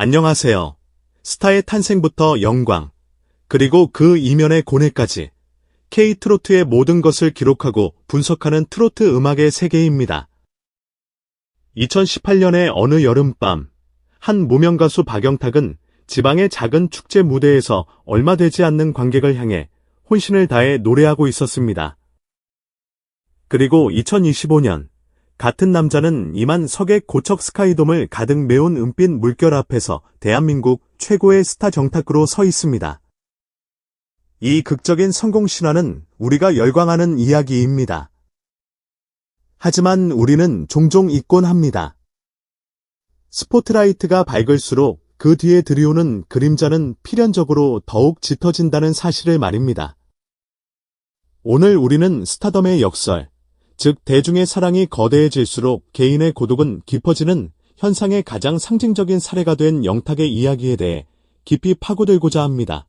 안녕하세요. 스타의 탄생부터 영광, 그리고 그 이면의 고뇌까지 K-트로트의 모든 것을 기록하고 분석하는 트로트 음악의 세계입니다. 2018년의 어느 여름밤, 한 무명 가수 박영탁은 지방의 작은 축제 무대에서 얼마 되지 않는 관객을 향해 혼신을 다해 노래하고 있었습니다. 그리고 2025년, 같은 남자는 이만 서객 고척 스카이돔을 가득 메운 은빛 물결 앞에서 대한민국 최고의 스타 정탁으로 서 있습니다. 이 극적인 성공 신화는 우리가 열광하는 이야기입니다. 하지만 우리는 종종 잊곤 합니다. 스포트라이트가 밝을수록 그 뒤에 들이오는 그림자는 필연적으로 더욱 짙어진다는 사실을 말입니다. 오늘 우리는 스타덤의 역설, 즉 대중의 사랑이 거대해질수록 개인의 고독은 깊어지는 현상의 가장 상징적인 사례가 된 영탁의 이야기에 대해 깊이 파고들고자 합니다.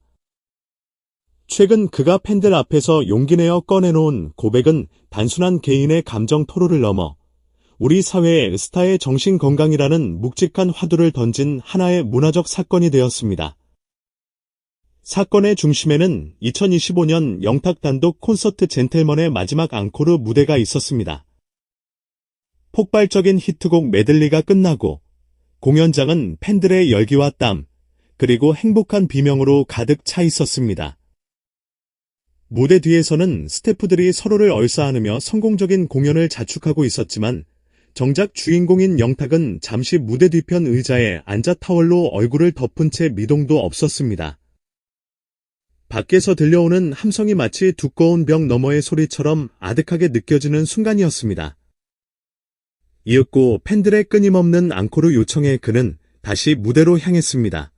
최근 그가 팬들 앞에서 용기내어 꺼내놓은 고백은 단순한 개인의 감정 토로를 넘어 우리 사회에 스타의 정신건강이라는 묵직한 화두를 던진 하나의 문화적 사건이 되었습니다. 사건의 중심에는 2025년 영탁 단독 콘서트 젠틀먼의 마지막 앙코르 무대가 있었습니다. 폭발적인 히트곡 메들리가 끝나고 공연장은 팬들의 열기와 땀, 그리고 행복한 비명으로 가득 차 있었습니다. 무대 뒤에서는 스태프들이 서로를 얼싸안으며 성공적인 공연을 자축하고 있었지만 정작 주인공인 영탁은 잠시 무대 뒤편 의자에 앉아 타월로 얼굴을 덮은 채 미동도 없었습니다. 밖에서 들려오는 함성이 마치 두꺼운 벽 너머의 소리처럼 아득하게 느껴지는 순간이었습니다. 이윽고 팬들의 끊임없는 앙코르 요청에 그는 다시 무대로 향했습니다.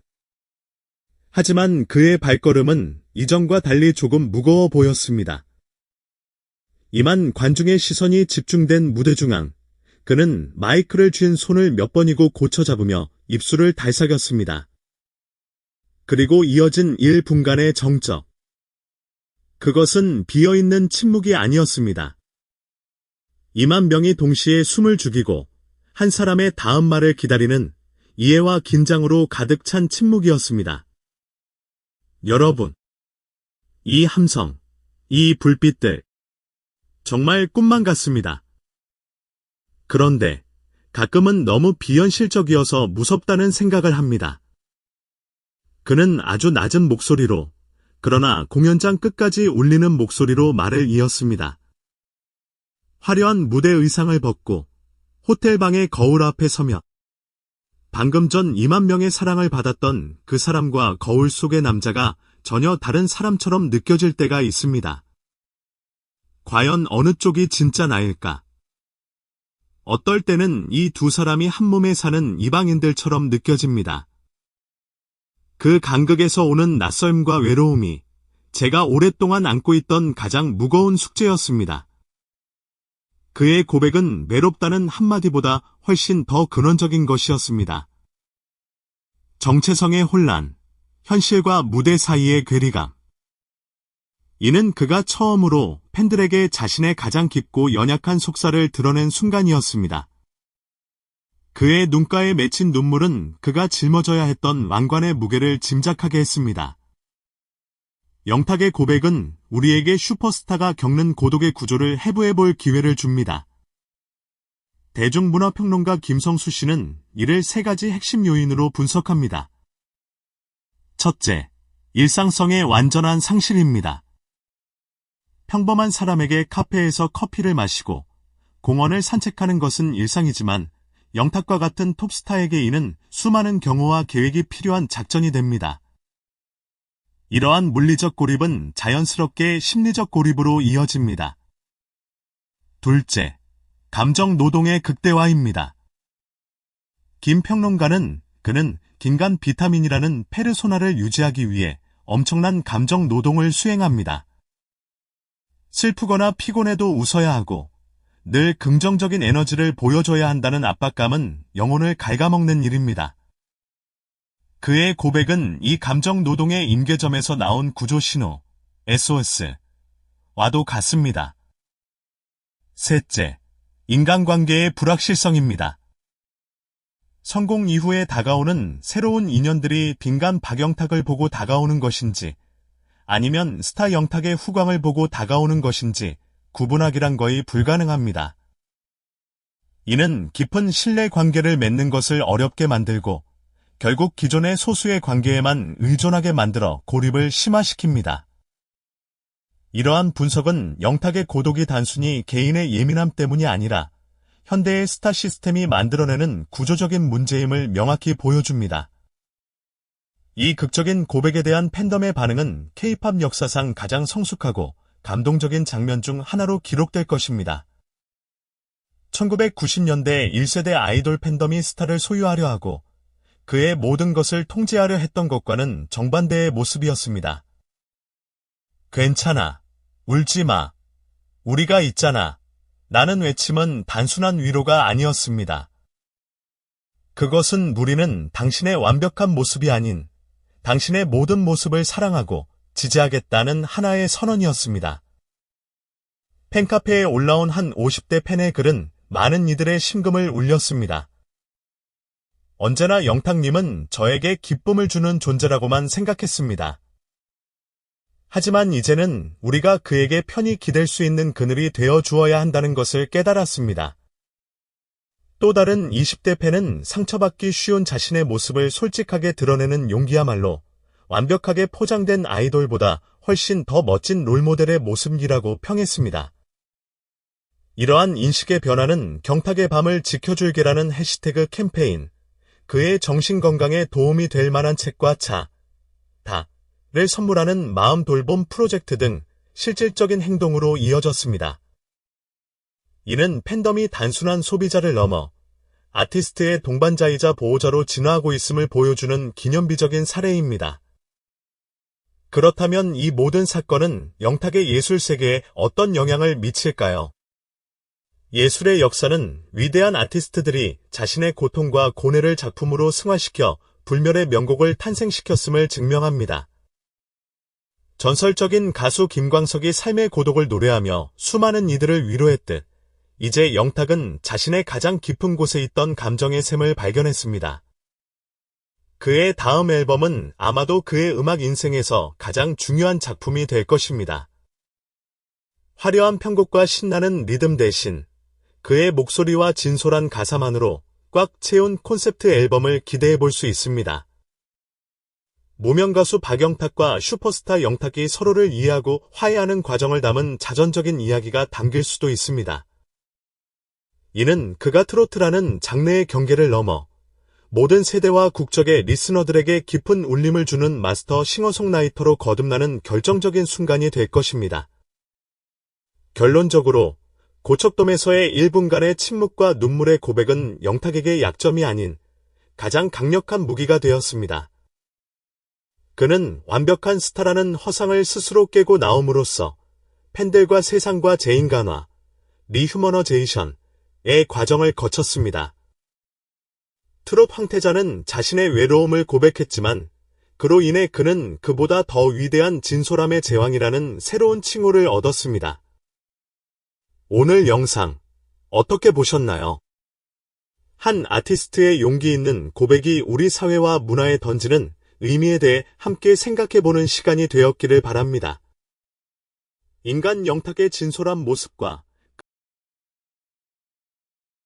하지만 그의 발걸음은 이전과 달리 조금 무거워 보였습니다. 이만 관중의 시선이 집중된 무대 중앙, 그는 마이크를 쥔 손을 몇 번이고 고쳐 잡으며 입술을 달싹였습니다. 그리고 이어진 1분간의 정적. 그것은 비어있는 침묵이 아니었습니다. 2만 명이 동시에 숨을 죽이고 한 사람의 다음 말을 기다리는 이해와 긴장으로 가득 찬 침묵이었습니다. 여러분, 이 함성, 이 불빛들, 정말 꿈만 같습니다. 그런데 가끔은 너무 비현실적이어서 무섭다는 생각을 합니다. 그는 아주 낮은 목소리로, 그러나 공연장 끝까지 울리는 목소리로 말을 이었습니다. 화려한 무대 의상을 벗고 호텔방의 거울 앞에 서며 방금 전 2만 명의 사랑을 받았던 그 사람과 거울 속의 남자가 전혀 다른 사람처럼 느껴질 때가 있습니다. 과연 어느 쪽이 진짜 나일까? 어떨 때는 이 두 사람이 한 몸에 사는 이방인들처럼 느껴집니다. 그 간극에서 오는 낯설음과 외로움이 제가 오랫동안 안고 있던 가장 무거운 숙제였습니다. 그의 고백은 외롭다는 한마디보다 훨씬 더 근원적인 것이었습니다. 정체성의 혼란, 현실과 무대 사이의 괴리감. 이는 그가 처음으로 팬들에게 자신의 가장 깊고 연약한 속살을 드러낸 순간이었습니다. 그의 눈가에 맺힌 눈물은 그가 짊어져야 했던 왕관의 무게를 짐작하게 했습니다. 영탁의 고백은 우리에게 슈퍼스타가 겪는 고독의 구조를 해부해볼 기회를 줍니다. 대중문화평론가 김성수 씨는 이를 세 가지 핵심 요인으로 분석합니다. 첫째, 일상성의 완전한 상실입니다. 평범한 사람에게 카페에서 커피를 마시고 공원을 산책하는 것은 일상이지만 영탁과 같은 톱스타에게 이는 수많은 경호와 계획이 필요한 작전이 됩니다. 이러한 물리적 고립은 자연스럽게 심리적 고립으로 이어집니다. 둘째, 감정 노동의 극대화입니다. 김 평론가는 그는 긴간 비타민이라는 페르소나를 유지하기 위해 엄청난 감정 노동을 수행합니다. 슬프거나 피곤해도 웃어야 하고 늘 긍정적인 에너지를 보여줘야 한다는 압박감은 영혼을 갉아먹는 일입니다. 그의 고백은 이 감정 노동의 임계점에서 나온 구조 신호, SOS와도 같습니다. 셋째, 인간관계의 불확실성입니다. 성공 이후에 다가오는 새로운 인연들이 빈간 박영탁을 보고 다가오는 것인지, 아니면 스타 영탁의 후광을 보고 다가오는 것인지 구분하기란 거의 불가능합니다. 이는 깊은 신뢰 관계를 맺는 것을 어렵게 만들고 결국 기존의 소수의 관계에만 의존하게 만들어 고립을 심화시킵니다. 이러한 분석은 영탁의 고독이 단순히 개인의 예민함 때문이 아니라 현대의 스타 시스템이 만들어내는 구조적인 문제임을 명확히 보여줍니다. 이 극적인 고백에 대한 팬덤의 반응은 K-팝 역사상 가장 성숙하고 감동적인 장면 중 하나로 기록될 것입니다. 1990년대 1세대 아이돌 팬덤이 스타를 소유하려 하고 그의 모든 것을 통제하려 했던 것과는 정반대의 모습이었습니다. 괜찮아, 울지 마, 우리가 있잖아, 라는 외침은 단순한 위로가 아니었습니다. 그것은 우리는 당신의 완벽한 모습이 아닌 당신의 모든 모습을 사랑하고 지지하겠다는 하나의 선언이었습니다. 팬카페에 올라온 한 50대 팬의 글은 많은 이들의 심금을 울렸습니다. 언제나 영탁님은 저에게 기쁨을 주는 존재라고만 생각했습니다. 하지만 이제는 우리가 그에게 편히 기댈 수 있는 그늘이 되어 주어야 한다는 것을 깨달았습니다. 또 다른 20대 팬은 상처받기 쉬운 자신의 모습을 솔직하게 드러내는 용기야말로 완벽하게 포장된 아이돌보다 훨씬 더 멋진 롤모델의 모습이라고 평했습니다. 이러한 인식의 변화는 경탁의 밤을 지켜줄게라는 해시태그 캠페인, 그의 정신건강에 도움이 될 만한 책과 차, 다를 선물하는 마음 돌봄 프로젝트 등 실질적인 행동으로 이어졌습니다. 이는 팬덤이 단순한 소비자를 넘어 아티스트의 동반자이자 보호자로 진화하고 있음을 보여주는 기념비적인 사례입니다. 그렇다면 이 모든 사건은 영탁의 예술 세계에 어떤 영향을 미칠까요? 예술의 역사는 위대한 아티스트들이 자신의 고통과 고뇌를 작품으로 승화시켜 불멸의 명곡을 탄생시켰음을 증명합니다. 전설적인 가수 김광석이 삶의 고독을 노래하며 수많은 이들을 위로했듯 이제 영탁은 자신의 가장 깊은 곳에 있던 감정의 샘을 발견했습니다. 그의 다음 앨범은 아마도 그의 음악 인생에서 가장 중요한 작품이 될 것입니다. 화려한 편곡과 신나는 리듬 대신 그의 목소리와 진솔한 가사만으로 꽉 채운 콘셉트 앨범을 기대해 볼 수 있습니다. 무명 가수 박영탁과 슈퍼스타 영탁이 서로를 이해하고 화해하는 과정을 담은 자전적인 이야기가 담길 수도 있습니다. 이는 그가 트로트라는 장르의 경계를 넘어 모든 세대와 국적의 리스너들에게 깊은 울림을 주는 마스터 싱어송라이터로 거듭나는 결정적인 순간이 될 것입니다. 결론적으로 고척돔에서의 1분간의 침묵과 눈물의 고백은 영탁에게 약점이 아닌 가장 강력한 무기가 되었습니다. 그는 완벽한 스타라는 허상을 스스로 깨고 나옴으로써 팬들과 세상과 재인간화, 리휴머너제이션의 과정을 거쳤습니다. 트롯 황태자는 자신의 외로움을 고백했지만 그로 인해 그는 그보다 더 위대한 진솔함의 제왕이라는 새로운 칭호를 얻었습니다. 오늘 영상 어떻게 보셨나요? 한 아티스트의 용기 있는 고백이 우리 사회와 문화에 던지는 의미에 대해 함께 생각해보는 시간이 되었기를 바랍니다. 인간 영탁의 진솔한 모습과